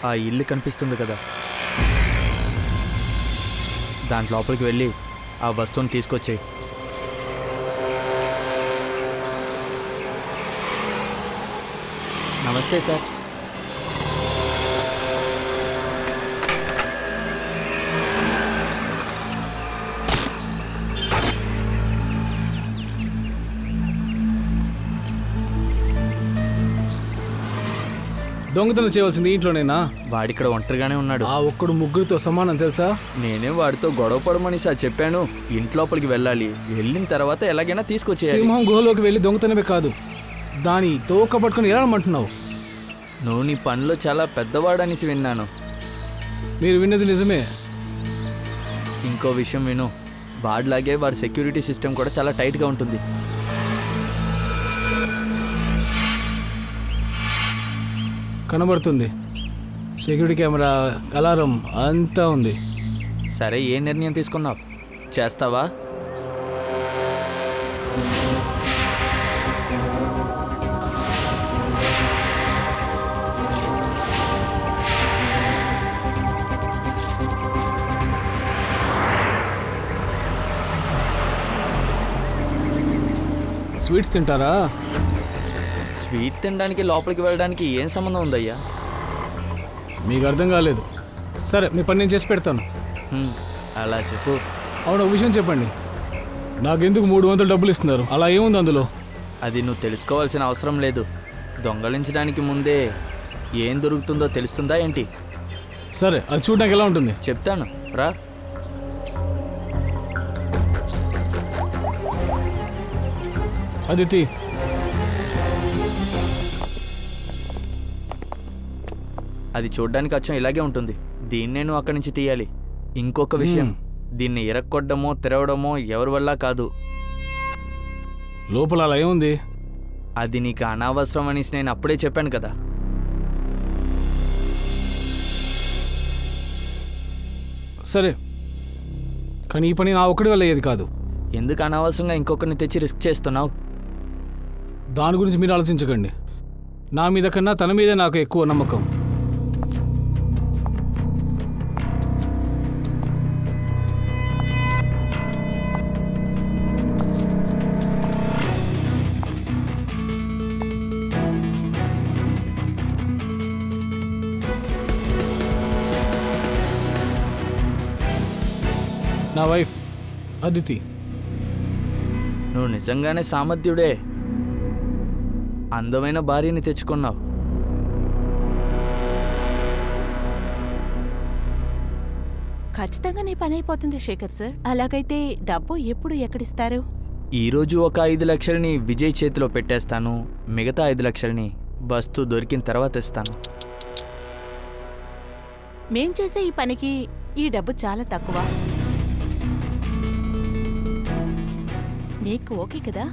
ఆ ఇల్లు కనిపిస్తుంది కదా, దాంట్ లోపలికి వెళ్ళి ఆ వస్తువుని తీసుకొచ్చేయి. నమస్తే సార్. దొంగతనం చేయవలసింది ఇంట్లోనేనా? వాడిక్కడ ఒంటరిగానే ఉన్నాడు. ఆ ఒక్కడు ముగ్గురితో సమానం తెలుసా? నేనే వాడితో గొడవ పడమని సార్ చెప్పాను. ఇంట్లోపలికి వెళ్ళాలి, వెళ్ళిన తర్వాత ఎలాగైనా తీసుకొచ్చేయాలి. సింహం గుహలోకి వెళ్ళి దొంగతనమే కాదు, దాని తోక పట్టుకుని వెళ్ళమంటున్నావు. నువ్వు నీ పనిలో చాలా పెద్దవాడనేసి విన్నాను. మీరు విన్నది నిజమే. ఇంకో విషయం విను, వాడిలాగే వాడి సెక్యూరిటీ సిస్టమ్ కూడా చాలా టైట్గా ఉంటుంది. కనబడుతుంది, సెక్యూరిటీ కెమెరా, అలారం అంతా ఉంది. సరే, ఏ నిర్ణయం తీసుకున్నావు? చేస్తావా? స్వీట్స్ తింటారా? స్వీట్ తినడానికి లోపలికి వెళ్ళడానికి ఏం సంబంధం ఉందయ్యా? మీకు అర్థం కాలేదు. సరే, మీ పని నేను చేసి పెడతాను. అలా చెప్పు. అవును, ఒక విషయం చెప్పండి, నాకెందుకు 300 డబ్బులు ఇస్తున్నారు? అలా ఏముంది అందులో? అది నువ్వు తెలుసుకోవాల్సిన అవసరం లేదు. దొంగలించడానికి ముందే ఏం దొరుకుతుందో తెలుస్తుందా ఏంటి? సరే, అది చూడడానికి ఎలా ఉంటుంది చెప్తాను, రా. అదితి, అది చూడ్డానికి అచ్చం ఇలాగే ఉంటుంది. దీన్నే నువ్వు అక్కడి నుంచి తీయాలి. ఇంకొక విషయం, దీన్ని ఇరక్కొట్టడమో తెరవడమో ఎవరి వల్ల కాదు. లోపల అలా ఏముంది? అది నీకు అనవసరం అనేసి నేను అప్పుడే చెప్పాను కదా. సరే, కానీ ఈ పని నా ఒక్కడి వల్ల అయ్యేది కాదు. ఎందుకు అనవసరంగా ఇంకొకరిని తెచ్చి రిస్క్ చేస్తున్నావు? దాని గురించి మీరు ఆలోచించకండి. నా మీద కన్నా తన మీదే నాకు ఎక్కువ నమ్మకం. నా వైఫ్ అదితి. నువ్వు నిజంగానే సామర్థ్యుడే. అందమైన భార్యని తెచ్చుకున్నావు. ఖచ్చితంగా నీ పని అయిపోతుంది శేఖర్ సార్. అలాగైతే డబ్బు ఎప్పుడు ఎక్కడిస్తారు? ఈరోజు ఒక 5 లక్షలని విజయ్ చేతిలో పెట్టేస్తాను. మిగతా 5 లక్షలని వస్తు దొరికిన తర్వాత ఇస్తాను. మేం చేసే ఈ పనికి ఈ డబ్బు చాలా తక్కువ. నీకు ఓకే కదా?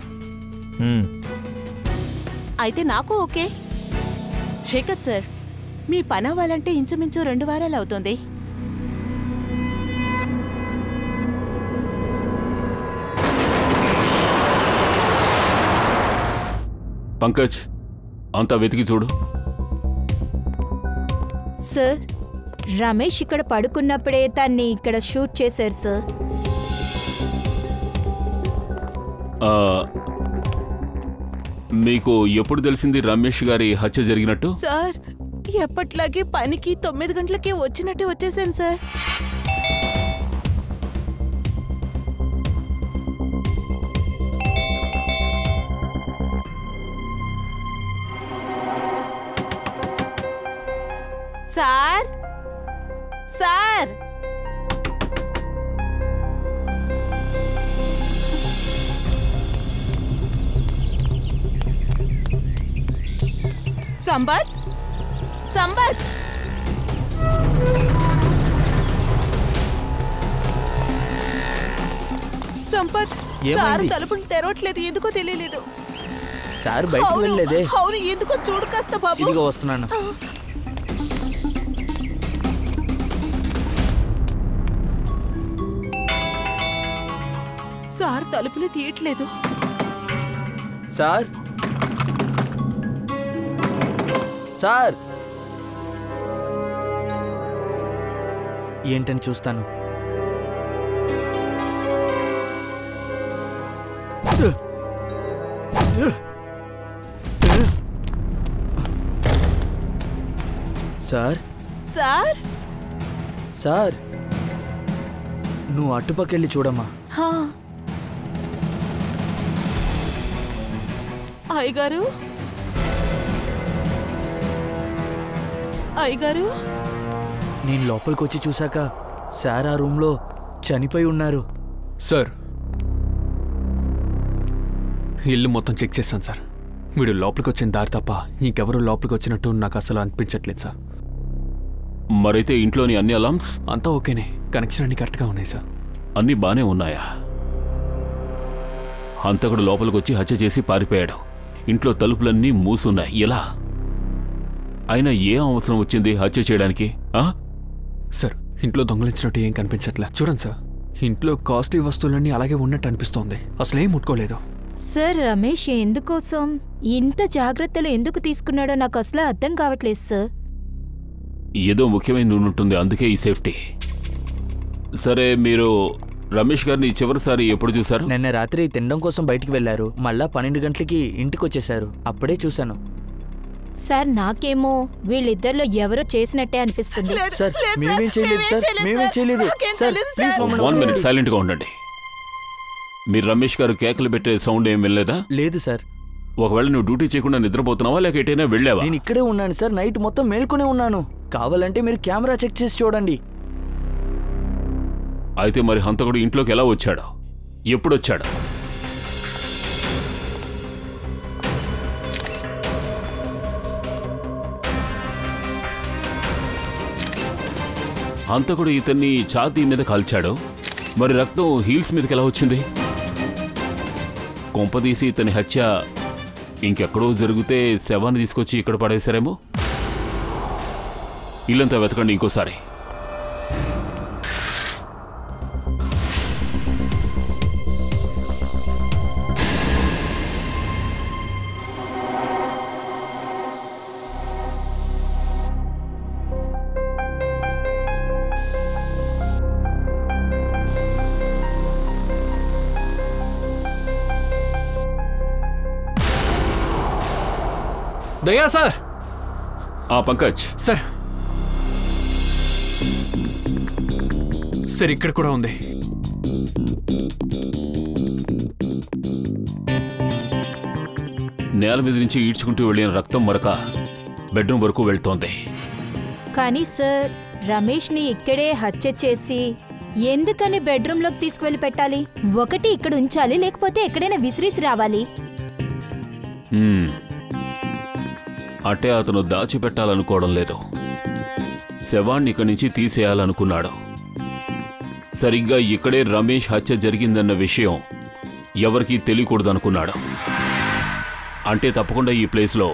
అయితే నాకు ఓకే. శేఖర్ సార్, మీ పని అవ్వాలంటే ఇంచుమించు 2 వారాలు అవుతుంది. పంకజ్, అంతా వెతికి చూడు. సార్, రమేష్ ఇక్కడ పడుకున్నప్పుడే తన్ని ఇక్కడ షూట్ చేశారు సార్. మీకు ఎప్పుడు తెలిసింది రమేష్ గారి హత్య జరిగినట్టు? సార్, ఎప్పట్లాగే పనికి 9 గంటలకే వచ్చినట్టే వచ్చేసాను sir. Sir sir Sampath Sampath Sampath, sir తలుపులు తెరవట్లేదు, ఎందుకో తెలియలేదు. సార్ బయటకు వెళ్ళలేదే. అవును, ఎందుకో చూడు కాస్త బాబు. ఇదిగో వస్తున్నాను. సార్ తలుపులు తీయట్లేదు. సార్ సార్ ఏంటని చూస్తాను. సార్ సార్ సార్ నువ్వు అటుపక్కెళ్ళి చూడమ్మా. హా. అయ్యగారు అయ్యగారు నేను లోపలికి వచ్చి చూశాక సార్ ఆ రూమ్లో చనిపోయి ఉన్నారు. సార్ ఇల్లు మొత్తం చెక్ చేశాను సార్. వీడు లోపలికి వచ్చిన దారి తప్ప ఇంకెవరూ లోపలికి వచ్చినట్టు నాకు అసలు అనిపించట్లేదు సార్. మరైతే ఇంట్లోని అన్ని అలామ్స్ అంతా ఓకేనే, కనెక్షన్ అన్ని కరెక్ట్గా ఉన్నాయి సార్. అన్నీ బానే ఉన్నాయా? హంతకుడు లోపలికి వచ్చి హత్య చేసి పారిపోయాడు. ఇంట్లో తలుపులన్నీ మూసున్నాయి. ఎలా? అయినా ఏ అవసరం వచ్చింది హత్య చేయడానికి? సార్ ఇంట్లో దొంగలించినట్టు ఏం కనిపించట్లే. చూడండి సార్, ఇంట్లో కాస్ట్లీ వస్తువులన్నీ అలాగే ఉన్నట్టు అనిపిస్తోంది. అసలేం ముట్టుకోలేదు. సార్ రమేష్ ఎందుకోసం ఇంత జాగ్రత్తలు ఎందుకు తీసుకున్నాడో నాకు అసలు అర్థం కావట్లేదు సార్. ఏదో ముఖ్యమైన ఉంటుంది, అందుకే ఈ సేఫ్టీ. సరే, మీరు రమేష్ గారిని చివరిసారి ఎప్పుడు చూశారు? నిన్న రాత్రి తినడం కోసం బయటికి వెళ్ళారు. మళ్ళా 12 గంటలకి ఇంటికి వచ్చేసారు. అప్పుడే చూశాను. సార్ నాకేమో వీళ్ళిద్దరిలో ఎవరో చేసినట్టే అనిపిస్తుంది. సార్ మేమేం చేయలేదు సార్, మేమేం చేయలేదు సార్. ప్లీజ్ మమ్మల్ని 1 minute సైలెంట్గా ఉండండి. మీరు రమేష్ గారు కేకలు పెట్టే సౌండ్ ఏం వినలేదా? లేదు సార్. ఒకవేళ నువ్వు డ్యూటీ చేయకుండా నిద్రపోతున్నావా లేక ఎటైనా వెళ్ళావా? నేను ఇక్కడే ఉన్నాను సార్. నైట్ మొత్తం మేల్కొనే ఉన్నాను. కావాలంటే మీరు కెమెరా చెక్ చేసి చూడండి. అయితే మరి హంతకుడు ఇంట్లోకి ఎలా వచ్చాడు? ఎప్పుడొచ్చాడు? హంతకుడు ఇతన్ని ఛాతీ మీద కాల్చాడు. మరి రక్తం హీల్స్ మీదకి ఎలా వచ్చింది? కొంపదీసి ఇతని హత్య ఇంకెక్కడో జరిగితే శవాన్ని తీసుకొచ్చి ఇక్కడ పడేశారేమో. ఇల్లంతా వెతకండి ఇంకోసారి. దయా సార్. పంకజ్ సార్, సార్ ఇక్కడ కూడా ఉంది. నేల మీద నుంచి ఈడ్చుకుంటూ వెళ్ళిన రక్తం మరక బెడ్రూమ్ వరకు వెళ్తోంది. కానీ సార్ రమేష్ని ఇక్కడే హత్య చేసి ఎందుకని బెడ్రూమ్లోకి తీసుకువెళ్ళి పెట్టాలి? ఒకటి ఇక్కడ ఉంచాలి, లేకపోతే ఎక్కడైనా విసిరిసి రావాలి. అంటే అతను దాచిపెట్టాలనుకోవడం లేదు, శవాన్ని ఇక్కడి నుంచి తీసేయాలనుకున్నాడు. సరిగ్గా ఇక్కడే రమేష్ హత్య జరిగిందన్న విషయం ఎవరికీ తెలియకూడదనుకున్నాడు. అంటే తప్పకుండా ఈ ప్లేస్లో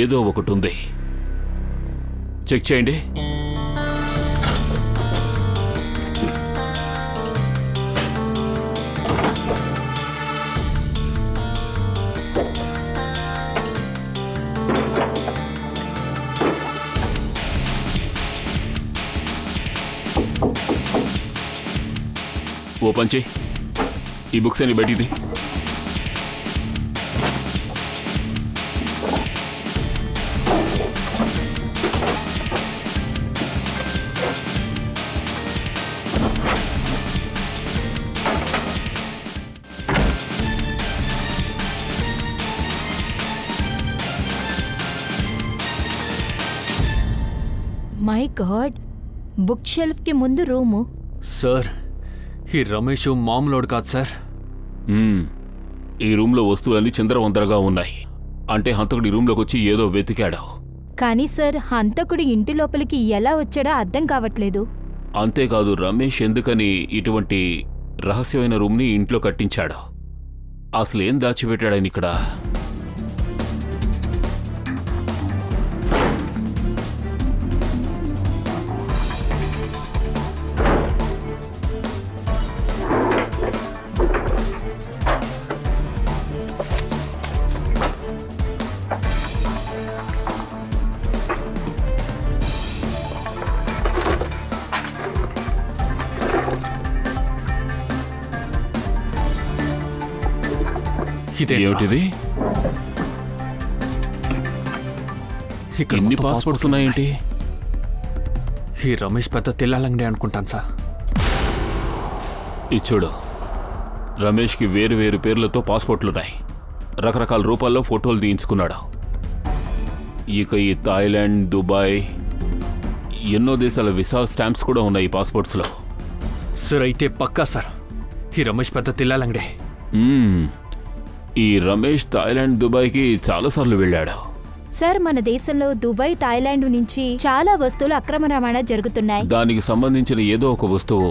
ఏదో ఒకటి ఉంది. చెక్ చేయండి. ఓపెన్ చేయి. ఈ బుక్స్ అని బయటిది. మై గాడ్, బుక్ షెల్ఫ్ కి ముందు రూము. సార్ ఈ రమేష్ మామూలోడు కాదు సార్. ఈ రూమ్లో వస్తువులన్నీ చిందరవందరగా ఉన్నాయి. అంటే హంతకుడు ఈ రూమ్లోకి వచ్చి ఏదో వెతికాడు. కానీ సార్ హంతకుడు ఇంటి లోపలికి ఎలా వచ్చాడో అర్థం కావట్లేదు. అంతేకాదు, రమేష్ ఎందుకని ఇటువంటి రహస్యమైన రూమ్ని ఇంట్లో కట్టించాడు? అసలేం దాచిపెట్టాడని ఇక్కడ? ఏమిటిది? ఇక్కడ ఎన్ని పాస్పోర్ట్స్ ఉన్నాయేంటి? ఈ రమేష్ పెద్ద తెల్లాలంగడే అనుకుంటాను సార్. ఇది చూడు, రమేష్కి వేరు వేరు పేర్లతో పాస్పోర్ట్లున్నాయి. రకరకాల రూపాల్లో ఫోటోలు తీయించుకున్నాడు. ఇక ఈ థాయిలాండ్, దుబాయ్, ఎన్నో దేశాల విసా స్టాంప్స్ కూడా ఉన్నాయి ఈ పాస్పోర్ట్స్లో. సార్ అయితే పక్కా సార్ ఈ రమేష్ పెద్ద తెల్లాలంగడే. ఈ రమేష్ థాయిలాండ్, దుబాయ్కి చాలాసార్లు వెళ్ళాడు. సార్ మన దేశంలో దుబాయ్, థాయిలాండ్ నుంచి చాలా వస్తువులు అక్రమ రవాణా జరుగుతున్నాయి. దానికి సంబంధించిన ఏదో ఒక వస్తువు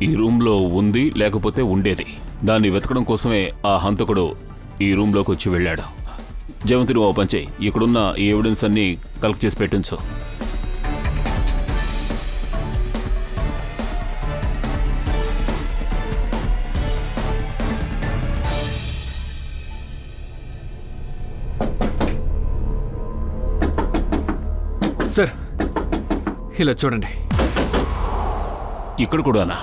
ఈ రూమ్లో ఉంది, లేకపోతే ఉండేది. దాన్ని వెతకడం కోసమే ఆ హంతకుడు ఈ రూమ్లోకి వచ్చి వెళ్ళాడు. జయంతి, నువ్వు ఓపెన్ చేయి. ఇక్కడున్న ఈ ఎవిడెన్స్ అన్ని కలెక్ట్ చేసి పెట్టించు. సార్ ఇలా చూడండి. ఇక్కడ కూడానా?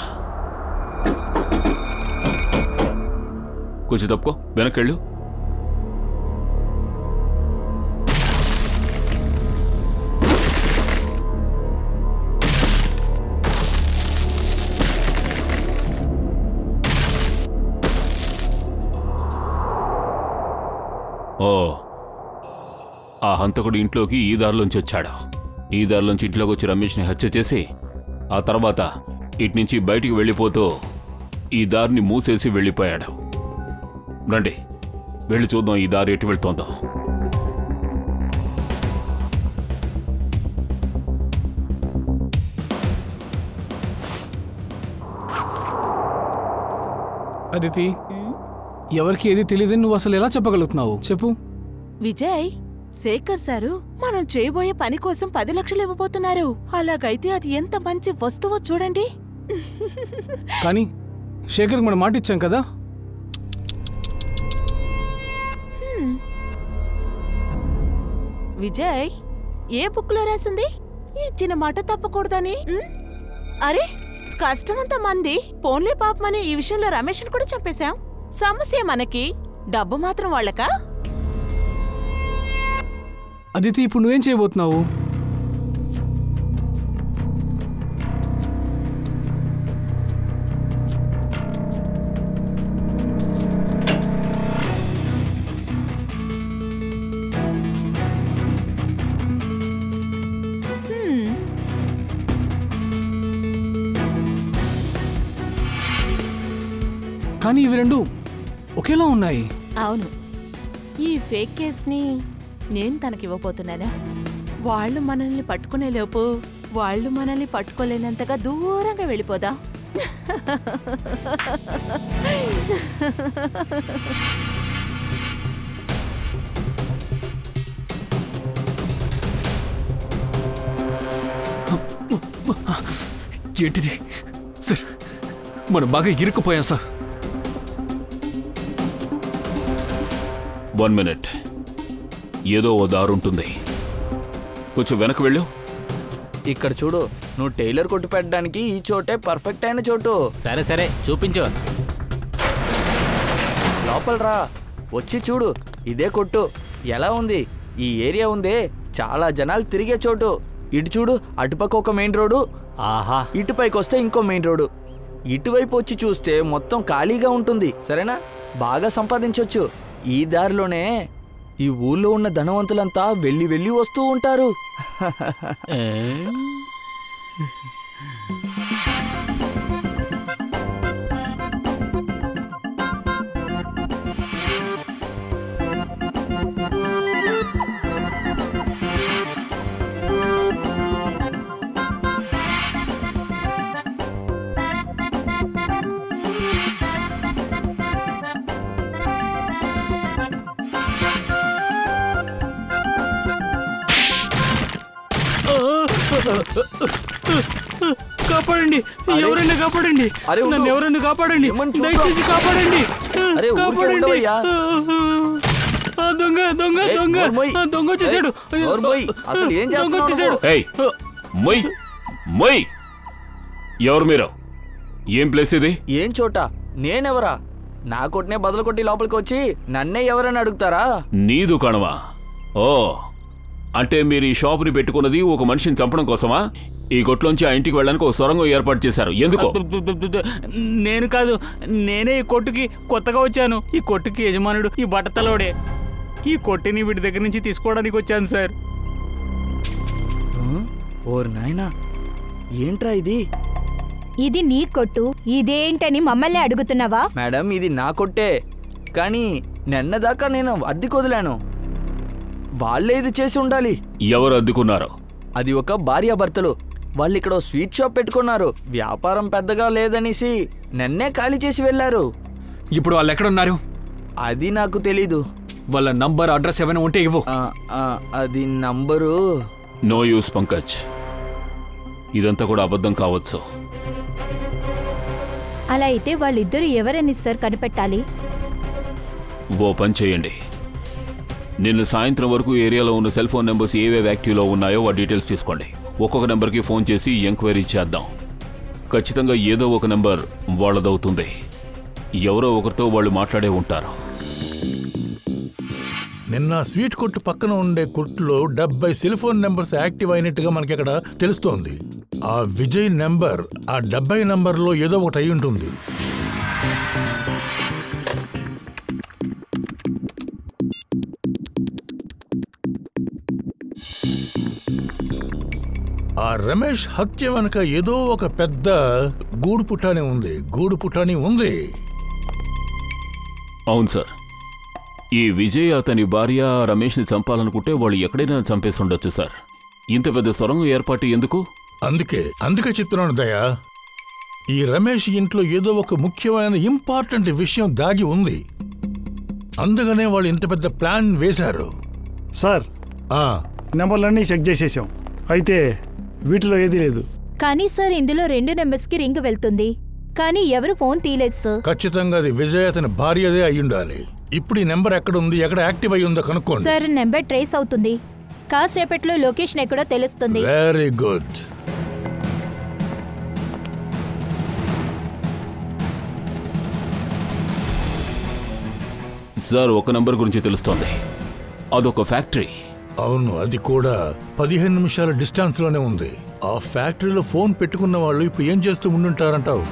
కొంచెం తప్పుకో, వెనక్కెళ్ళు. ఓ, ఆ హంతకుడు ఇంట్లోకి ఈ దారిలోంచి వచ్చాడు. ఈ దారిలోంచి ఇంట్లోకి వచ్చి రమేష్ని హత్య చేసి ఆ తర్వాత ఇట్నుంచి బయటికి వెళ్ళిపోతూ ఈ దారిని మూసేసి వెళ్ళిపోయాడు. రండి, వెళ్ళి చూద్దాం ఈ దారి ఎటు వెళ్తోందో. అదితి, ఎవరికి ఏది తెలియదని నువ్వు అసలు ఎలా చెప్పగలుగుతున్నావు? చెప్పు. విజయ్, శేఖర్ సారు మనం చేయబోయే పని కోసం 10 లక్షలు ఇవ్వబోతున్నారు. అలాగైతే అది ఎంత మంచి వస్తువో చూడండి. కానీ శేఖర్ మనం మాట ఇచ్చాం కదా. విజయ్, ఏ బుక్ లో రాసింది ఇచ్చిన మాట తప్పకూడదని? అరే, కష్టమంతా మంది, పోన్లే పాపమని ఈ విషయంలో రమేష్ని కూడా చంపేశాం. సమస్య మనకి, డబ్బు మాత్రం వాళ్ళకా? అదితి, ఇప్పుడు నువ్వేం చేయబోతున్నావు? కానీ ఇవి రెండు ఒకేలా ఉన్నాయి. అవును, ఈ ఫేక్ కేస్ని నేను తనకివ్వబోతున్నానా? వాళ్ళు మనల్ని పట్టుకునే లోపు వాళ్ళు మనల్ని పట్టుకోలేనంతగా దూరంగా వెళ్ళిపోదా? ఏంటిది సార్? మనం బాగా ఇరుక్కుపోయాం సార్. 1 మినిట్, ఏదో ఓ దారుంటుంది. కొంచెం వెనక్కి వెళ్ళు. ఇక్కడ చూడు, నువ్వు టైలర్ కొట్టు పెట్టడానికి ఈ చోటే పర్ఫెక్ట్ అయిన చోటు. సరే సరే, చూపించు. లోపల రా, వచ్చి చూడు. ఇదే కొట్టు. ఎలా ఉంది? ఈ ఏరియా ఉందే, చాలా జనాలు తిరిగే చోటు. ఇటు చూడు, అటుపక్క ఒక మెయిన్ రోడ్డు, ఆహా, ఇటుపైకి వస్తే ఇంకో మెయిన్ రోడ్డు. ఇటువైపు వచ్చి చూస్తే మొత్తం ఖాళీగా ఉంటుంది. సరేనా? బాగా సంపాదించవచ్చు. ఈ దారిలోనే ఈ ఊళ్ళో ఉన్న ధనవంతులంతా వెళ్ళి వెళ్ళి వస్తూ ఉంటారు. కాపాడండి, ఎవరైనా కాపాడండి, నన్ను ఎవరైనా కాపాడండి, దయచేసి కాపాడండి, కాపాడండి. దొంగ దొంగ దొంగ దొంగ వచ్చేసాడు, దొంగ వచ్చేసాడు. ఎవరు మీరు? ఏం ప్లేస్ ఇది? ఏం చోట? నేనెవరా? నా కొట్టినే బదులు కొట్టి లోపలికి వచ్చి నన్నే ఎవరని అడుగుతారా? నీ దుకాణమా? ఓ, అంటే మీరు ఈ షాపుని పెట్టుకున్నది ఒక మనిషిని చంపడం కోసమా? ఈ కొట్లోంచి ఆ ఇంటికి వెళ్ళడానికి ఒక సొరంగం ఏర్పాటు చేశారు, ఎందుకో? నేను కాదు, నేనే ఈ కొట్టుకి కొత్తగా వచ్చాను. ఈ కొట్టుకి యజమానుడు ఈ బట్టతలోడే. ఈ కొట్టిని వీడి దగ్గర నుంచి తీసుకోవడానికి వచ్చాను సార్. ఓర్ నాయనా, ఏంట్రా ఇది? ఇది నీ కొట్టు, ఇదేంటని మమ్మల్ని అడుగుతున్నావా? మేడం, ఇది నా కొట్టే, కానీ నిన్నదాకా నేను అద్దెకు వదిలాను. వాళ్ళే ఇది చేసి ఉండాలి. ఎవరు అద్దుకున్నారు? అది ఒక భార్యాభర్తలు. వాళ్ళు ఇక్కడ స్వీట్ షాప్ పెట్టుకున్నారు. వ్యాపారం పెద్దగా లేదనేసి నన్నే ఖాళీ చేసి వెళ్ళారు. ఇప్పుడు వాళ్ళు ఎక్కడున్నారు? అది నాకు తెలీదు. వాళ్ళ నంబర్, అడ్రస్ ఏమైనా ఉంటే ఇవ్వు. అది నంబరు. నో యూస్ పంకజ్, ఇదంతా కూడా అబద్ధం కావచ్చు. అలా అయితే వాళ్ళిద్దరూ ఎవరని సార్ కనిపెట్టాలి? ఓ పని చేయండి, నిన్న సాయంత్రం వరకు ఏరియాలో ఉన్న సెల్ ఫోన్ నెంబర్స్ ఏవేవి యాక్టివ్లో ఉన్నాయో ఆ డీటెయిల్స్ తీసుకోండి. ఒక్కొక్క నెంబర్కి ఫోన్ చేసి ఎంక్వైరీ చేద్దాం. ఖచ్చితంగా ఏదో ఒక నెంబర్ వాళ్ళదవుతుంది. ఎవరో ఒకరితో వాళ్ళు మాట్లాడే ఉంటారు. నిన్న స్వీట్ కొట్టు పక్కన ఉండే కొట్టులో 70 సెల్ ఫోన్ నెంబర్స్ యాక్టివ్ అయినట్టుగా మనకి అక్కడ తెలుస్తోంది. ఆ విజయ్ నెంబర్ ఆ 70 నెంబర్లో ఏదో ఒకటి అయి ఉంటుంది. ఆ రమేష్ హత్య వెనక ఏదో ఒక పెద్ద గూడు పుటాని ఉంది. అవును సార్, ఈ విజయ్ అతని భార్య రమేష్ని చంపాలనుకుంటే వాళ్ళు ఎక్కడైనా చంపేసి ఉండొచ్చు సార్. ఇంత పెద్ద సొరంగం ఏర్పాటు ఎందుకు? అందుకే చెప్తున్నాను దయా, ఈ రమేష్ ఇంట్లో ఏదో ఒక ముఖ్యమైన ఇంపార్టెంట్ విషయం దాగి ఉంది. అందుకనే వాళ్ళు ఇంత పెద్ద ప్లాన్ వేశారు. సార్, నెంబర్లన్నీ చెక్ చేసేసాం, అయితే వీటిలో ఏదీ లేదు. కానీ సార్, ఇందులో 2 నెంబర్స్కి రింగ్ వెళ్తుంది, కానీ ఎవరు ఫోన్ తీయలేదు సార్. ఖచ్చితంగా అది విజయ్ అతని భార్యదే అయ్యుండాలి. ఇప్పుడు ఈ నెంబర్ ఎక్కడుంది, ఎక్కడ యాక్టివ్ అయ్యి ఉందో కనుక్కోండి. సార్, నెంబర్ ట్రేస్ అవుతుంది. కాసేపట్లో లొకేషన్ ఎక్కడో తెలుస్తుంది. Very good. సార్, ఒక నంబర్ గురించి తెలుస్తోంది, అదొక ఫ్యాక్టరీ. అవును, అది కూడా 15 నిమిషాల డిస్టెన్స్ లోనే ఉంది. ఆ ఫ్యాక్టరీలో ఫోన్ పెట్టుకున్న వాళ్ళు ఇప్పుడు ఏం చేస్తూ ఉండుంటారంటావు?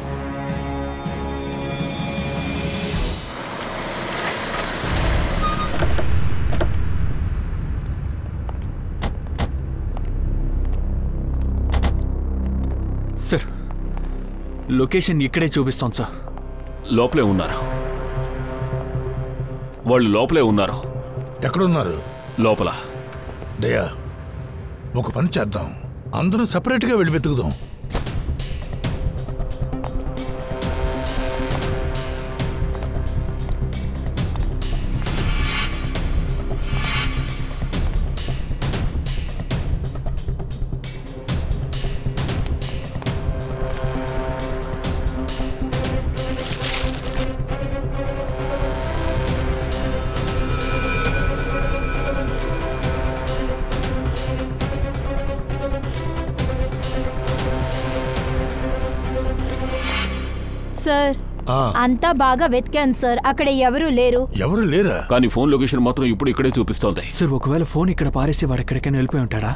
సార్, లొకేషన్ ఇక్కడే చూపిస్తాం సార్. లోపలే ఉన్నారు, వాళ్ళు లోపలే ఉన్నారు. ఎక్కడున్నారు? లోపల. దయా, ఒక పని చేద్దాం, అందరూ సపరేట్గా వెళ్ళి వెతుకుదాం. సార్, అంతా బాగా వెతికాను సార్, అక్కడ ఎవరూ లేరా? కానీ ఫోన్ లొకేషన్ మాత్రం ఇప్పుడు ఇక్కడే చూపిస్తోంది. సార్, ఒకవేళ ఫోన్ ఇక్కడ పారేసి వాడు ఎక్కడికైనా వెళ్ళిపోయి ఉంటాడా?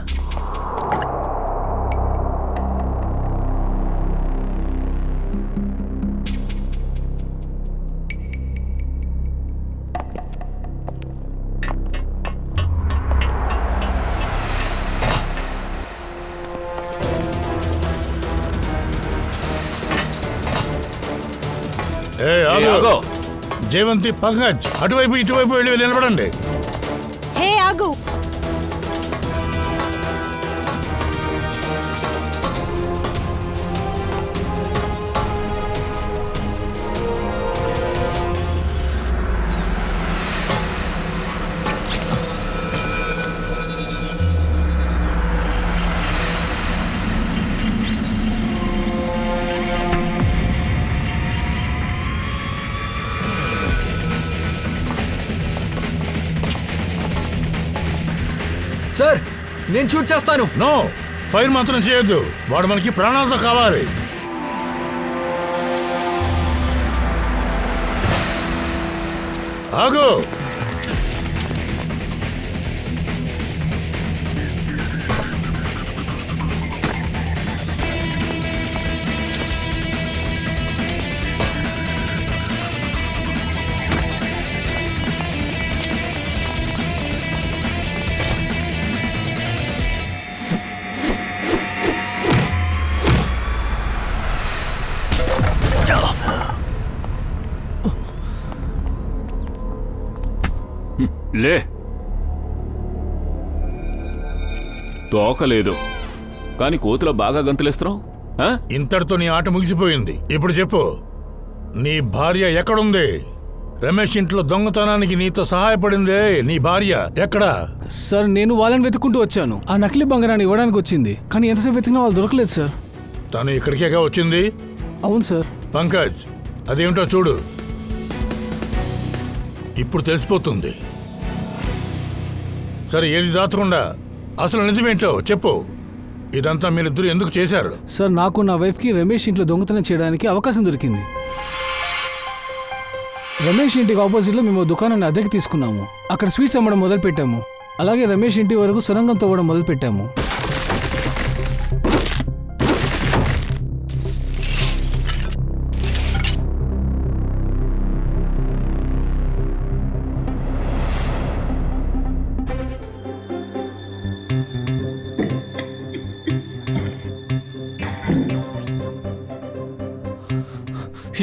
జయవంతి, పంకజ్, అటువైపు ఇటువైపు వెళ్ళి నిలబడండి. హే, ఆగు. సార్, నేను షూట్ చేస్తాను. నో, ఫైర్ మాత్రం చేయొద్దు, వాడు మనకి ప్రాణాలతో కావాలి. ఆగు. లే, తోకలేదు కానీ కోతులో బాగా గంతులేస్తున్నావు. ఇంతటితో నీ ఆట ముగిసిపోయింది. ఇప్పుడు చెప్పు, నీ భార్య ఎక్కడుంది? రమేష్ ఇంట్లో దొంగతనానికి నీతో సహాయపడిందే నీ భార్య ఎక్కడా? సార్ నేను వాళ్ళని వెతుక్కుంటూ వచ్చాను. ఆ నకిలీ బంగారాన్ని ఇవ్వడానికి వచ్చింది, కానీ ఎంతసేపు వెతికినా వాళ్ళు దొరకలేదు సార్. తను ఇక్కడికేగా వచ్చింది? అవును సార్. పంకజ్, అదేమిటో చూడు, ఇప్పుడు తెలిసిపోతుంది. సరే, ఏది దాచకుండా అసలు నిజమేంటో చెప్పు. ఇదంతా మీరిద్దరు ఎందుకు చేశారు? సార్ నాకు నా వైఫ్కి రమేష్ ఇంట్లో దొంగతనం చేయడానికి అవకాశం దొరికింది. రమేష్ ఇంటికి ఆపోజిట్లో మేము దుకాణాన్ని అద్దెకి తీసుకున్నాము. అక్కడ స్వీట్స్ అమ్మడం మొదలుపెట్టాము. అలాగే రమేష్ ఇంటి వరకు సొరంగం తవ్వడం మొదలుపెట్టాము.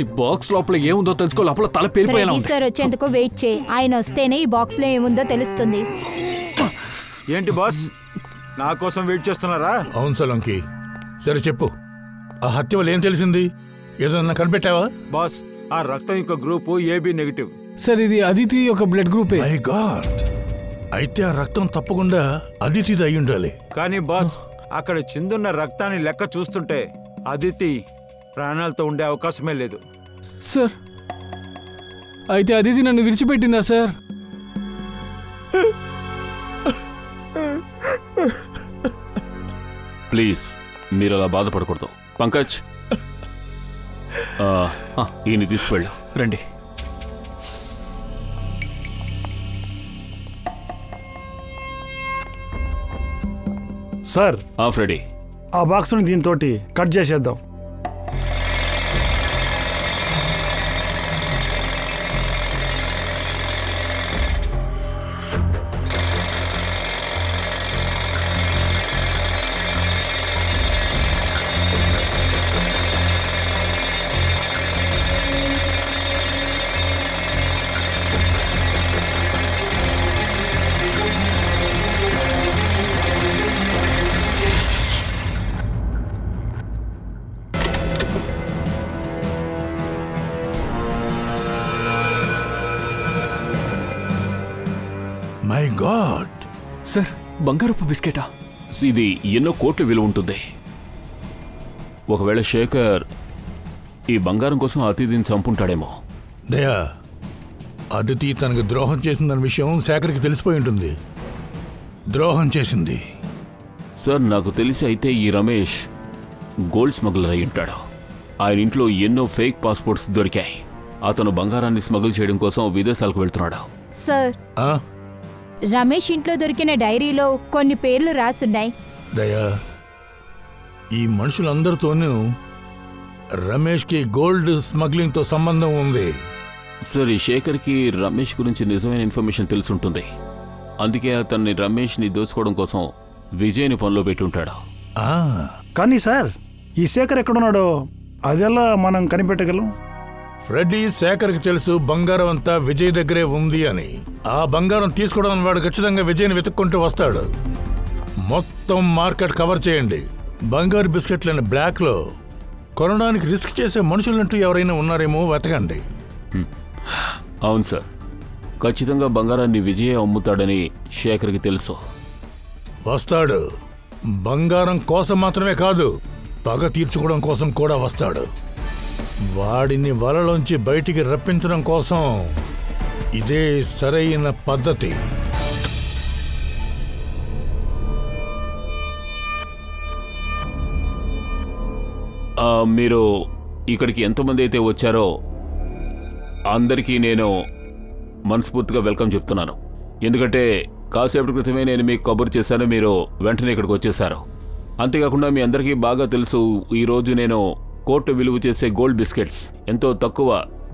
ఈ బాక్స్ లోపల ఏముందో తెలుసుకో. లోపల తల పేలిపోయేలా ఉంది. సార్ వచ్చేందుకు వెయిట్ చేయి. ఆయన వస్తేనే ఈ బాక్స్ లో ఏముందో తెలుస్తుంది. ఏంటి బాస్, నా కోసం వెయిట్ చేస్తున్నారా? అవును సోలంకి. సరే చెప్పు, ఆ హత్య వల్ల ఏం తెలిసింది? ఏదన్నా కనిపెట్టావా? బాస్, ఆ రక్తం యొక్క గ్రూపు AB నెగిటివ్. సార్ ఇది అదితి యొక్క బ్లడ్ గ్రూపే. మై గాడ్, అయితే ఆ రక్తం తప్పకుండా అదితిది అయి ఉండాలి. కానీ బాస్, అక్కడ చిందున్న రక్తాన్ని లెక్క చూస్తుంటే అదితి ప్రాణాలతో ఉండే అవకాశమే లేదు. సార్ అయితే అదితి నన్ను విడిచిపెట్టిందా సార్? ప్లీజ్ మీరు అలా బాధపడకూడదు. పంకజ్, ఈయన్ని తీసుకెళ్ళు. రండి. సార్, ఫ్రెడీ, ఆ బాక్స్ని దీంతో కట్ చేసేద్దాం. My God. సార్, బంగారపు బిస్కెటా? ఇది ఎన్నో కోట్ల విలువ ఉంటుంది. ఒకవేళ శేఖర్ ఈ బంగారం కోసం అతిథిని చంపుంటాడేమో. దయా, అదితి తనకు ద్రోహం చేసిందన్న విషయం శేఖర్కి తెలిసిపోయి ఉంటుంది. ద్రోహం చేసింది. సార్ నాకు తెలిసి అయితే ఈ రమేష్ గోల్డ్ స్మగ్లర్ అయి ఉంటాడు. ఆయన ఇంట్లో ఎన్నో ఫేక్ పాస్పోర్ట్స్ దొరికాయి. అతను బంగారాన్ని స్మగుల్ చేయడం కోసం విదేశాలకు వెళ్తున్నాడు. సార్, రమేష్ ఇంట్లో దొరికిన డైరీలో కొన్ని పేర్లు రాసున్నాయి. దయా, ఈ మనుషులందరితోనూ రమేష్కి గోల్డ్ స్మగ్లింగ్తో సంబంధం ఉంది. సార్, ఈ శేఖర్కి రమేష్ గురించి నిజమైన ఇన్ఫర్మేషన్ తెలుసుంటుంది. అందుకే అతన్ని రమేష్ని దోచుకోవడం కోసం విజయ్ని పనిలో పెట్టుంటాడు. కానీ సార్, ఈ శేఖర్ ఎక్కడున్నాడో అదెలా మనం కనిపెట్టగలం? ఫ్రెడీ, శేఖర్కి తెలుసు బంగారం అంతా విజయ్ దగ్గరే ఉంది అని. ఆ బంగారం తీసుకోవడం వాడు ఖచ్చితంగా విజయ్ని వెతుక్కుంటూ వస్తాడు. మొత్తం మార్కెట్ కవర్ చేయండి. బంగారు బిస్కెట్లని బ్లాక్లో కొనడానికి రిస్క్ చేసే మనుషులంటూ ఎవరైనా ఉన్నారేమో వెతకండి. అవును సార్, ఖచ్చితంగా బంగారాన్ని విజయ్ అమ్ముతాడని శేఖర్కి తెలుసు. వస్తాడు. బంగారం కోసం మాత్రమే కాదు, పగ తీర్చుకోవడం కోసం కూడా వస్తాడు. వాడిని వలలోంచి బయటికి రప్పించడం కోసం ఇదే సరైన పద్ధతి. మీరు ఇక్కడికి ఎంతమంది అయితే వచ్చారో అందరికీ నేను మనస్ఫూర్తిగా వెల్కమ్ చెప్తున్నాను. ఎందుకంటే కాసేపటి క్రితమే నేను మీకు కబురు చేశాను, మీరు వెంటనే ఇక్కడికి వచ్చేసారు. అంతేకాకుండా మీ అందరికీ బాగా తెలుసు, ఈరోజు నేను కోట్ల విలువ చేసే గోల్డ్ బిస్కెట్స్ ఎంతో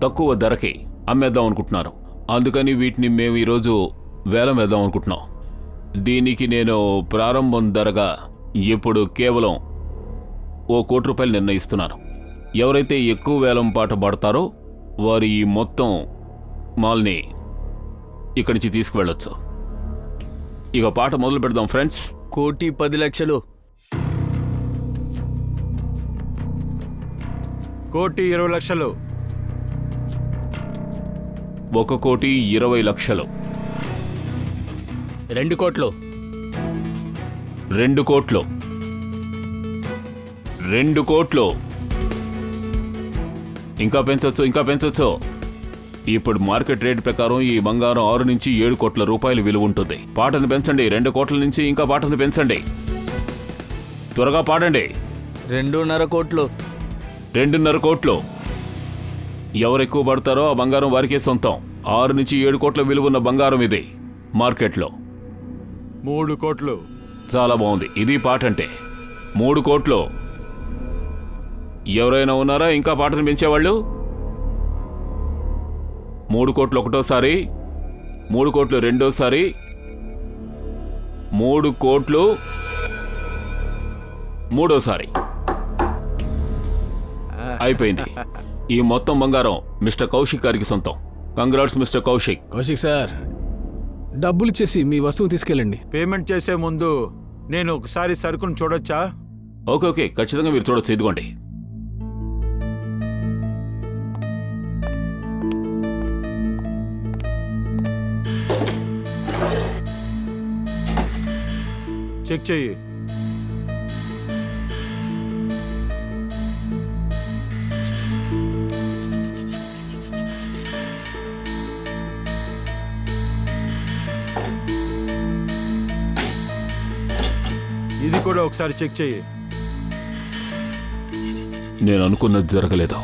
తక్కువ ధరకి అమ్మేద్దాం అనుకుంటున్నాను. అందుకని వీటిని మేము ఈరోజు వేలం వేద్దాం అనుకుంటున్నాం. దీనికి నేను ప్రారంభం ధరగా ఇప్పుడు కేవలం ₹1,00,00,000 నిర్ణయిస్తున్నాను. ఎవరైతే ఎక్కువ వేలం పాట పడతారో వారు ఈ మొత్తం మాల్ని ఇక్కడి నుంచి తీసుకువెళ్ళొచ్చు. ఇక పాట మొదలు పెడదాం ఫ్రెండ్స్. 1,10,00,000. 1,20,00,000. 1,20,00,000. 2 కోట్లు. 2 కోట్లు. 2 కోట్లు. ఇంకా పెంచొచ్చు. ఇప్పుడు మార్కెట్ రేట్ ప్రకారం ఈ బంగారం 6 నుంచి 7 కోట్ల రూపాయలు విలువ ఉంటుంది. పాటను పెంచండి. 2 కోట్ల నుంచి ఇంకా పాటను పెంచండి. త్వరగా పాడండి. 2.5 కోట్లు. 2.5 కోట్లు. ఎవరు ఎక్కువ పడతారో ఆ బంగారం వారికే సొంతం. 6 నుంచి 7 కోట్ల విలువ ఉన్న బంగారం ఇది మార్కెట్లో. 3 కోట్లు. చాలా బాగుంది. ఇది పాట అంటే 3 కోట్లు. ఎవరైనా ఉన్నారా ఇంకా పాటను పెంచేవాళ్ళు? 3 కోట్లు ఒకటోసారి, 3 కోట్లు రెండోసారి, 3 కోట్లు మూడోసారి. అయిపోయింది. ఈ మొత్తం బంగారం మిస్టర్ కౌశిక్ గారికి సొంతం. Congrats mister Kaushik. Kaushik sir, డబ్బులు ఇచ్చేసి మీ వస్తువు తీసుకెళ్ళండి. పేమెంట్ చేసే ముందు నేను ఒకసారి సరుకును చూడొచ్చా? ఓకే, ఖచ్చితంగా మీరు చూడొచ్చు. ఇదిగోండి. చెక్ చెయ్యి. ఇది కూడా ఒకసారి చెక్ చెయ్యి. నేను అనుకున్నది జరగలేదు.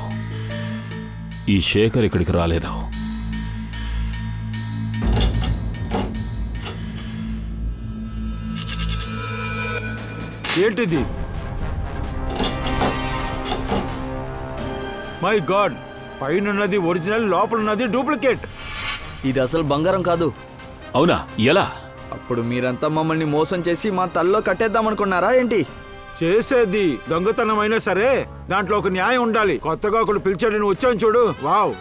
ఈ శేఖర్ ఇక్కడికి రాలేదు. ఏంటిది? మై గాడ్, పైనున్నది ఒరిజినల్, లోపలున్నది డూప్లికేట్. ఇది అసలు బంగారం కాదు. అవునా? ఎలా? అప్పుడు మీరంతా మమ్మల్ని మోసం చేసి మా తల్లో కట్టేద్దామనుకున్నారా ఏంటి? చేసేది దొంగతనమైనా సరే దాంట్లో ఒక న్యాయం ఉండాలి. కొత్తగా ఒకడు పిలిచాడు, నువ్వు వచ్చాను చూడు. వావ్,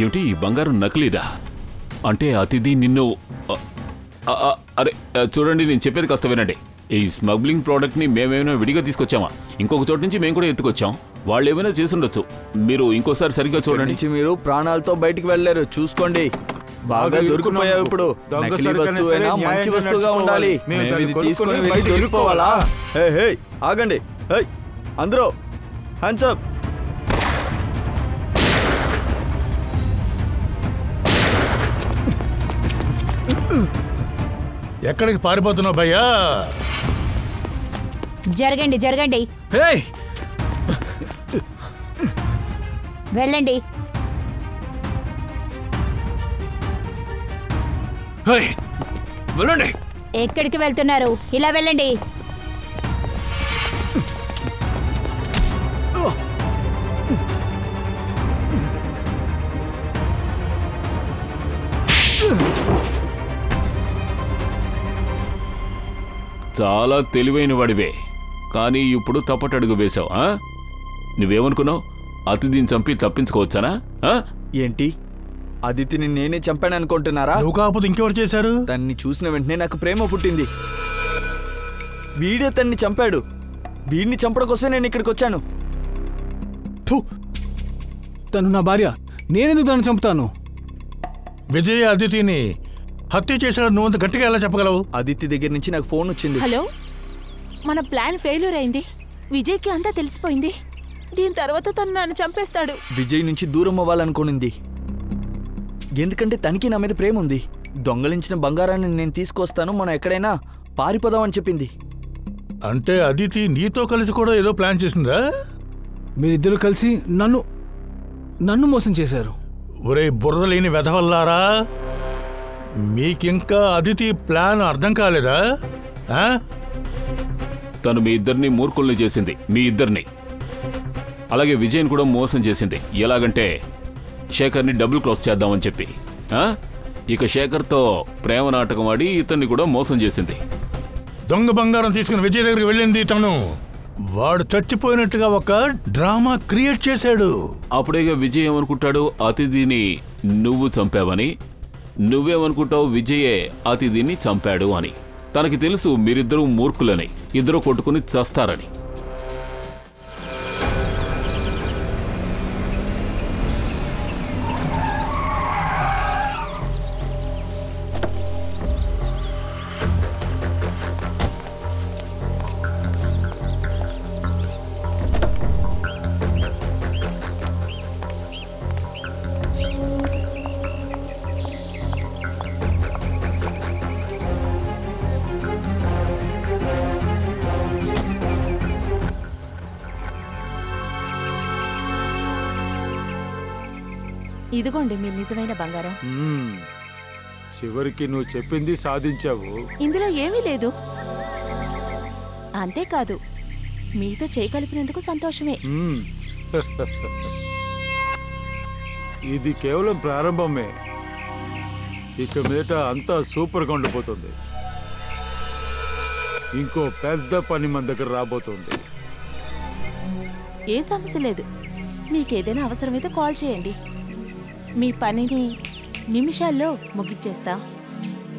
ఏమిటి ఈ బంగారం నకిలీదా? అంటే అతిథి నిన్ను అరే చూడండి, నేను చెప్పేది కాస్త వినండి. ఈ స్మగ్లింగ్ ప్రోడక్ట్ని మేమేమైనా విడిగా తీసుకొచ్చామా? ఇంకొక చోటు నుంచి మేము కూడా ఎత్తుకొచ్చాం. వాళ్ళు ఏమైనా చేసుండొచ్చు. మీరు ఇంకోసారి సరిగ్గా చూడండి. మీరు ప్రాణాలతో బయటికి వెళ్ళలేరు. చూసుకోండి. బాగా దొరికిపోయావు. ఇప్పుడు నకిలీ వస్తువైనా మంచి వస్తువుగా ఉండాలి. మేము ఇది తీసుకుని వెళ్ళి దొరికిపోవాలా? హే ఆగండి. హే అందరూ హ్యాండ్స్ అప్. ఎక్కడికి పారిపోతున్నావు భయ్యా? జరగండి. వెళ్ళండి. వెళ్ళండి. ఎక్కడికి వెళ్తున్నారు? ఇలా వెళ్ళండి. చాలా తెలివైన వాడివే, కానీ ఇప్పుడు తప్పటడుగు వేశావు. నువ్వేమనుకున్నావు? అతిథిని చంపి తప్పించుకోవచ్చానా? ఏంటి, అదితిని నేనే చంపాను అనుకుంటున్నారా? నువ్వు కాకపోతే ఇంకెవరు చేశారు? తన్ని చూసిన వెంటనే నాకు ప్రేమ పుట్టింది. వీడే తన్ని చంపాడు. వీడిని చంపడం కోసమే నేను ఇక్కడికి వచ్చాను. తను నా భార్య, నేనెందుకు తను చంపుతాను? విజయ్ అదితిని హత్య చేశాడు. నువ్వు అంత గట్టిగా ఎలా చెప్పగలవు? అదితి దగ్గర నుంచి నాకు ఫోన్ వచ్చింది. హలో, మన ప్లాన్ ఫెయిల్యూర్ అయింది. విజయ్కి అంతా తెలిసిపోయింది. దీని తర్వాత తను నన్ను చంపేస్తాడు. విజయ్ నుంచి దూరం అవ్వాలనుకునింది. ఎందుకంటే తనకి నా మీద ప్రేమ ఉంది. దొంగలించిన బంగారాన్ని నేను తీసుకొస్తాను, మనం ఎక్కడైనా పారిపోదామని చెప్పింది. అంటే అదితి నీతో కలిసి కూడా ఏదో ప్లాన్ చేసిందా? మీరిద్దరు కలిసి నన్ను మోసం చేశారు. ఒరే బుర్ర లేని వెధవల్లారా! మీకింకా అదితి ప్లాన్ అర్థం కాలేదా? తను మీ ఇద్దరిని మూర్ఖుల్ని చేసింది, మీ ఇద్దరిని. అలాగే విజయ్ని కూడా మోసం చేసింది. ఎలాగంటే శేఖర్ని డబుల్ క్రాస్ చేద్దామని చెప్పి. ఇక శేఖర్తో ప్రేమ నాటకం ఆడి ఇతన్ని కూడా మోసం చేసింది. దొంగ బంగారం తీసుకుని విజయ్ దగ్గరికి వెళ్ళింది తను. వాడు చచ్చిపోయినట్టుగా ఒక డ్రామా క్రియేట్ చేశాడు. అప్పుడేగా విజయ్ ఏమనుకుంటాడు, అతిథిని నువ్వు చంపావని. నువ్వేమనుకుంటావు, విజయే అతిథిని చంపాడు అని. తనకి తెలుసు మీరిద్దరూ మూర్ఖులని, ఇద్దరు కొట్టుకుని చస్తారని. ఇదిగోండి మీ నిజమైన బంగారం. చివరికి నువ్వు చెప్పింది సాధించావు. ఇందులో ఏమీ లేదు. అంతేకాదు, మీతో చేయగలిపినందుకు సంతోషమే. ఇది కేవలం ప్రారంభమే. ఇక మీద అంతా సూపర్గా ఉండిపోతుంది. ఇంకో పెద్ద పని మన దగ్గర రాబోతుంది. ఏ సమస్య లేదు. మీకేదైనా అవసరమైతే కాల్ చేయండి. మీ పనిని నిమిషాల్లో ముగిచ్చేస్తా.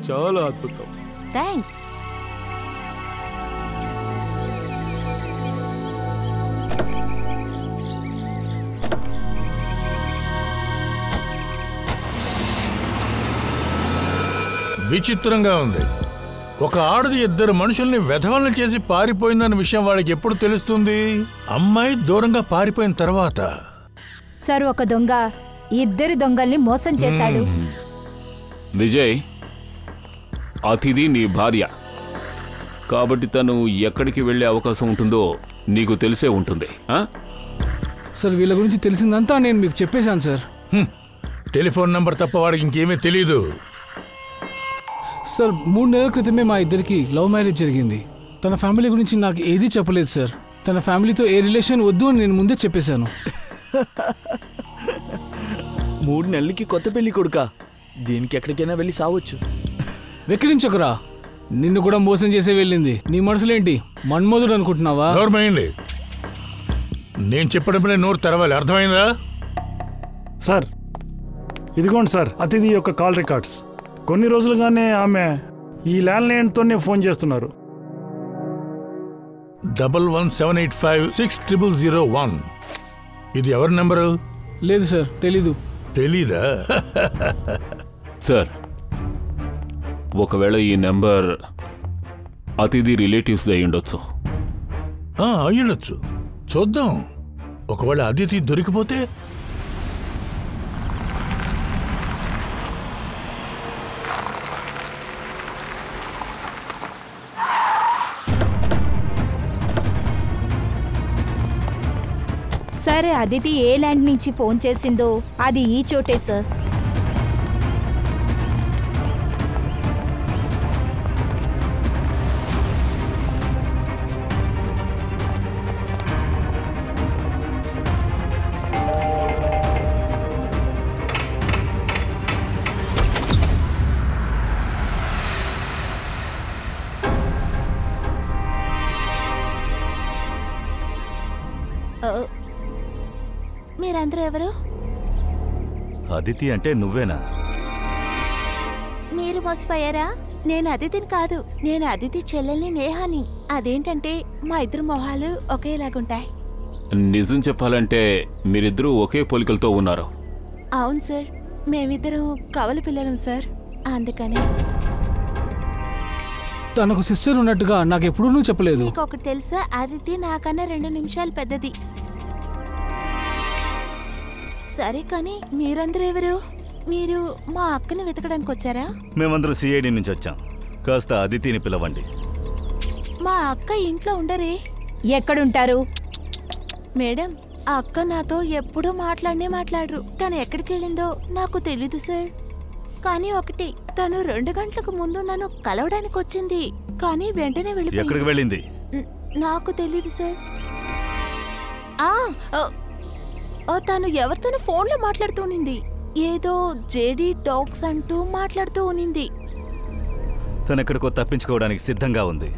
చాలా అద్భుతం. థ్యాంక్స్. విచిత్రంగా ఉంది. ఒక ఆడది ఇద్దరు మనుషుల్ని వెధవల్ని చేసి పారిపోయిందన్న విషయం వాళ్ళకి ఎప్పుడు తెలుస్తుంది? అమ్మాయి దూరంగా పారిపోయిన తర్వాత. సార్, ఒక దొంగ ఇద్దరు దొంగల్ని మోసం చేశాడు. విజయ్, అతిథి నీ భార్య కాబట్టి తను ఎక్కడికి వెళ్ళే అవకాశం ఉంటుందో నీకు తెలిసే ఉంటుంది. సార్, వీళ్ళ గురించి తెలిసిందంతా నేను మీకు చెప్పేశాను సార్. టెలిఫోన్ నంబర్ తప్ప వాడికి ఇంకేమీ తెలీదు. సార్, 3 నెలల క్రితమే మా ఇద్దరికి లవ్ మ్యారేజ్ జరిగింది. తన ఫ్యామిలీ గురించి నాకు ఏదీ చెప్పలేదు సార్. తన ఫ్యామిలీతో ఏ రిలేషన్ వద్దు అని నేను ముందే చెప్పేశాను. 3 నెలలకి కొత్త పెళ్లి కొడుకా? దీనికి ఎక్కడికైనా వెళ్ళి సావచ్చు. వెక్కిరించకురా, నిన్ను కూడా మోసం చేసే వెళ్ళింది. నీ మనసులేంటి, మన్మోదుడు అనుకుంటున్నావా? నోర్మైంది. నేను చెప్పడంలో నోరు తెరవాలి, అర్థమైందా? సార్, ఇదిగోండి సార్ అతిథి యొక్క కాల్ రికార్డ్స్. కొన్ని రోజులుగానే ఆమె ఈ ల్యాండ్లైన్తోనే ఫోన్ చేస్తున్నారు. 1178560001. ఇది ఎవరి నెంబరు? లేదు సార్, తెలీదు. తెలీదా? సార్, ఒకవేళ ఈ నెంబర్ అతిథి రిలేటివ్స్ అయి ఉండొచ్చు. అయ్యుండొచ్చు. చూద్దాం. ఒకవేళ అతిథి దొరికిపోతే? సరే, అదితి ఏ ల్యాండ్ నుంచి ఫోన్ చేసిందో అది ఈ చోటే సార్. మీరందరూ ఎవరు? అదితి అంటే నువ్వేనా? మీరు మోసపోయారా? నేను అదితిని కాదు, నేను అదితి చెల్లెల్ని నేహాని. అదేంటంటే మా ఇద్దరు మొహాలు ఒకేలాగుంటాయి. నిజం చెప్పాలంటే మీరిద్దరూ ఒకే పోలికలతో ఉన్నారు. అవును సార్, మేమిద్దరం కవల పిల్లలం సార్, అందుకని. తనకు సిస్టర్ ఉన్నట్టుగా నాకు ఎప్పుడూ చెప్పలేదు. ఒకటి తెలుసా, అదితి నాకన్నా 2 నిమిషాలు పెద్దది. సరే కానీ మీరందరూ ఎవరు? మీరు మా అక్కని వెతకడానికి వచ్చారా? మేమందరం సిఐడి నుంచి వచ్చాం. కాస్త అదితిని పిలవండి. మా అక్క ఇంట్లో ఉండరే. ఎక్కడుంటారు? మేడం, ఆ అక్క నాతో ఎప్పుడూ మాట్లాడరు. తను ఎక్కడికి వెళ్ళిందో నాకు తెలీదు సార్. కానీ ఒకటి, తను 2 గంటలకు ముందు నన్ను కలవడానికి వచ్చింది, కానీ వెంటనే ఎక్కడికి వెళ్ళింది నాకు తెలీదు సార్. తను ఎవరితోనూ ఫోన్లో మాట్లాడుతూ ఉన్నింది. ఏదో జేడీ టాక్స్ అంటూ మాట్లాడుతూ ఉన్నింది. తను ఎక్కడికో తప్పించుకోవడానికి సిద్ధంగా ఉంది.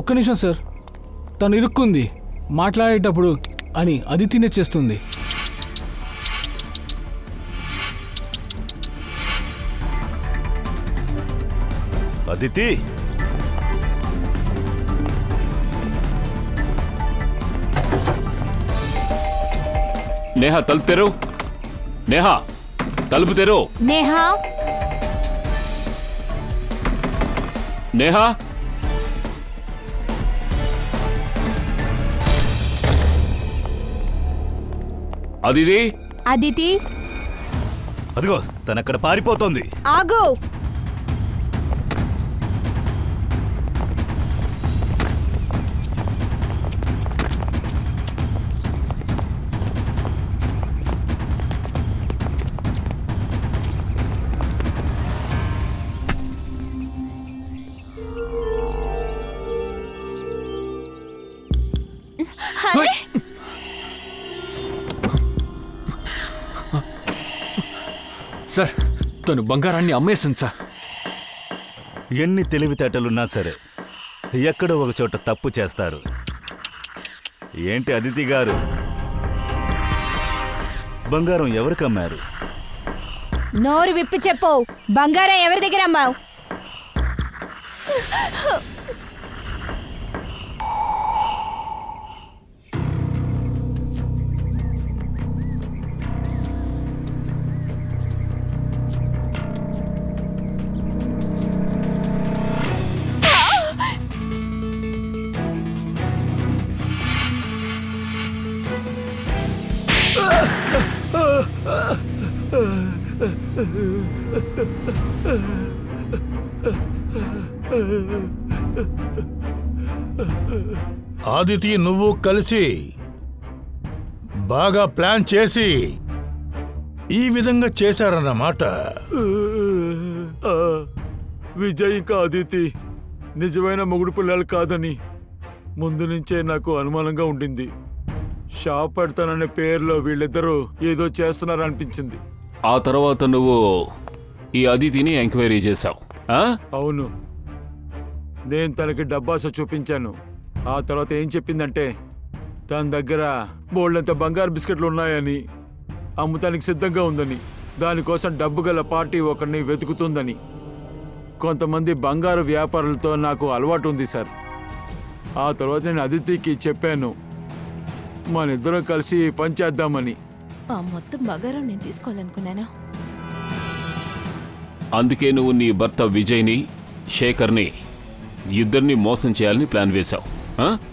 ఒక్క నిమిషం సార్, తను ఇరుక్కుంది మాట్లాడేటప్పుడు అని అదితినే చేస్తుంది. అదితి, నేహా తలుపు తెరు. నేహా తలుపు తెరు. నేహా, నేహా అదితి, అదితి అదిగో తనక్కడ పారిపోతోంది. ఆగు. సార్, తను బంగారాన్ని అమ్మేసింది సార్. ఎన్ని తెలివితేటలున్నా సరే ఎక్కడో ఒక చోట తప్పు చేస్తారు. ఏంటి అదితి గారు, బంగారం ఎవరికి అమ్మారు? నోరు విప్పి చెప్పు, బంగారం ఎవరి దగ్గర అమ్మావు? ఆదితి నువ్వు కలిసి బాగా ప్లాన్ చేసి ఈ విధంగా చేశారన్నమాట. విజయ్ ఇంకా అదితి నిజమైన మొగుడు పిల్లలు కాదని ముందు నుంచే నాకు అనుమానంగా ఉండింది. షాప్ పెడతాననే పేరులో వీళ్ళిద్దరూ ఏదో చేస్తున్నారనిపించింది. ఆ తర్వాత నువ్వు ఈ అదితిని ఎంక్వైరీ చేశావు? అవును, నేను తనకి డబ్బాస చూపించాను. ఆ తర్వాత ఏం చెప్పిందంటే తన దగ్గర బోల్డంత బంగారు బిస్కెట్లు ఉన్నాయని, అమ్ముతానికి సిద్ధంగా ఉందని, దానికోసం డబ్బు గల పార్టీ ఒకరిని వెతుకుతుందని. కొంతమంది బంగారు వ్యాపారులతో నాకు అలవాటు ఉంది సార్. ఆ తర్వాత నేను అదితికి చెప్పాను మన ఇద్దరం కలిసి పనిచేద్దామని. ఆ మొత్తం బంగారం నేను తీసుకోవాలనుకున్నాను. అందుకే నువ్వు నీ భర్త విజయ్ని, శేఖర్ని ఇద్దరిని మోసం చేయాలని ప్లాన్ వేశావు.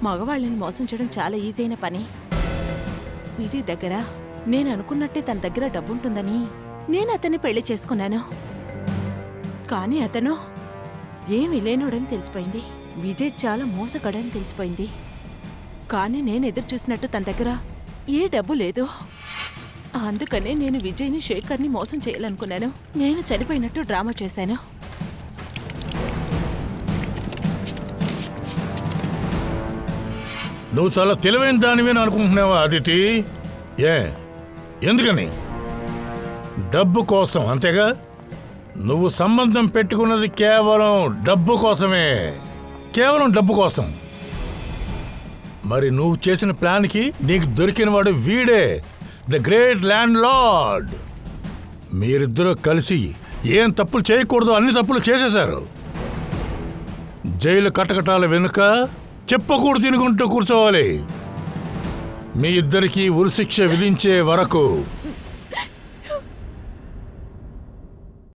మగవాళ్ళని మోసం చేయడం చాలా ఈజీ అయిన పని. విజయ్ దగ్గర నేను అనుకున్నట్టే తన దగ్గర డబ్బుంటుందని నేను అతన్ని పెళ్లి చేసుకున్నాను. కానీ అతను ఏమీ లేనోడని తెలిసిపోయింది. విజయ్ చాలా మోసగాడని తెలిసిపోయింది. కానీ నేను ఎదురు చూసినట్టు తన దగ్గర ఏ డబ్బు లేదు. అందుకనే నేను విజయ్ని, శేఖర్ని మోసం చేయాలనుకున్నాను. నేను చనిపోయినట్టు డ్రామా చేశాను. నువ్వు చాలా తెలివైన దానివే అనుకుంటున్నావా అదితి? ఎందుకని? డబ్బు కోసం, అంతేగా? నువ్వు సంబంధం పెట్టుకున్నది కేవలం డబ్బు కోసమే, కేవలం డబ్బు కోసం. మరి నువ్వు చేసిన ప్లాన్కి నీకు దొరికినవాడు వీడే, ద గ్రేట్ ల్యాండ్ లార్డ్. మీరిద్దరూ కలిసి ఏం తప్పులు చేయకూడదు అన్ని తప్పులు చేసేశారు. జైలు కటకటాల వెనుక చెప్పకూడు తినుకుంటూ కూర్చోవాలి. మీ ఇద్దరికీ ఉరిశిక్ష విధించే వరకు